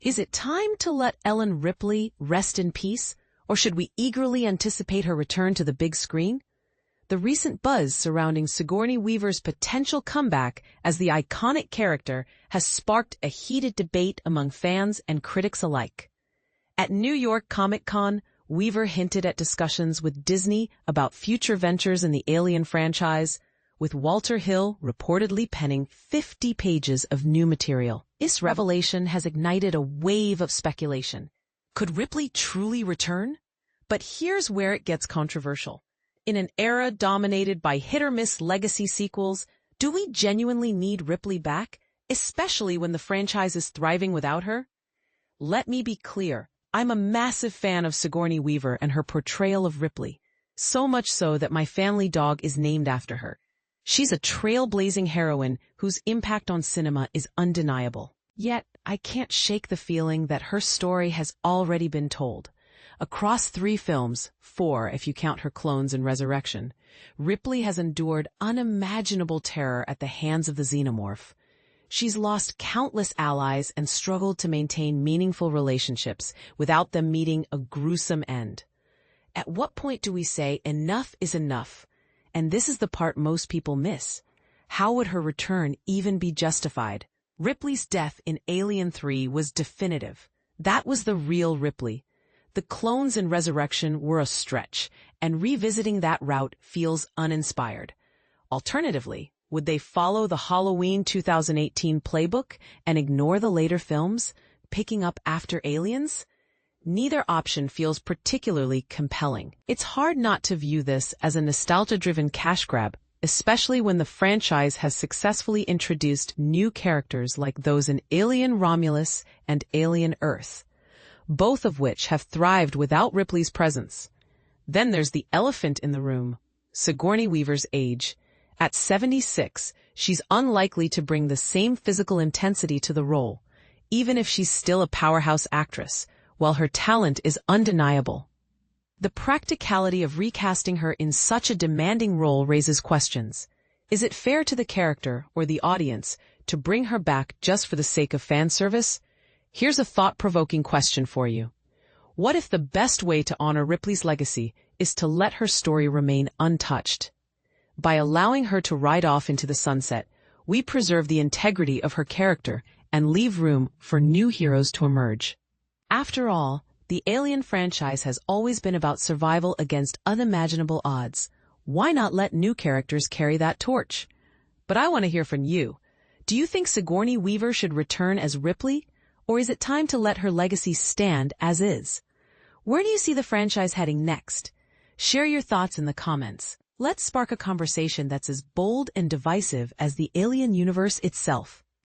Is it time to let Ellen Ripley rest in peace, or should we eagerly anticipate her return to the big screen? The recent buzz surrounding Sigourney Weaver's potential comeback as the iconic character has sparked a heated debate among fans and critics alike. At New York Comic-Con, Weaver hinted at discussions with Disney about future ventures in the Alien franchise, with Walter Hill reportedly penning 50 pages of new material. This revelation has ignited a wave of speculation. Could Ripley truly return? But here's where it gets controversial. In an era dominated by hit-or-miss legacy sequels, do we genuinely need Ripley back, especially when the franchise is thriving without her? Let me be clear, I'm a massive fan of Sigourney Weaver and her portrayal of Ripley, so much so that my family dog is named after her. She's a trailblazing heroine whose impact on cinema is undeniable. Yet, I can't shake the feeling that her story has already been told. Across 3 films, 4 if you count her clones and resurrection, Ripley has endured unimaginable terror at the hands of the xenomorph. She's lost countless allies and struggled to maintain meaningful relationships without them meeting a gruesome end. At what point do we say enough is enough? And this is the part most people miss. How would her return even be justified? Ripley's death in Alien 3 was definitive. That was the real Ripley. The clones and resurrection were a stretch, and revisiting that route feels uninspired. Alternatively, would they follow the Halloween 2018 playbook and ignore the later films, picking up after Aliens? Neither option feels particularly compelling. It's hard not to view this as a nostalgia-driven cash grab, especially when the franchise has successfully introduced new characters like those in Alien Romulus and Alien Earth, both of which have thrived without Ripley's presence. Then there's the elephant in the room, Sigourney Weaver's age. At 76, she's unlikely to bring the same physical intensity to the role, even if she's still a powerhouse actress, while her talent is undeniable. The practicality of recasting her in such a demanding role raises questions. Is it fair to the character or the audience to bring her back just for the sake of fan service? Here's a thought-provoking question for you. What if the best way to honor Ripley's legacy is to let her story remain untouched? By allowing her to ride off into the sunset, we preserve the integrity of her character and leave room for new heroes to emerge. After all, the Alien franchise has always been about survival against unimaginable odds. Why not let new characters carry that torch? But I want to hear from you. Do you think Sigourney Weaver should return as Ripley? Or is it time to let her legacy stand as is? Where do you see the franchise heading next? Share your thoughts in the comments. Let's spark a conversation that's as bold and divisive as the Alien universe itself.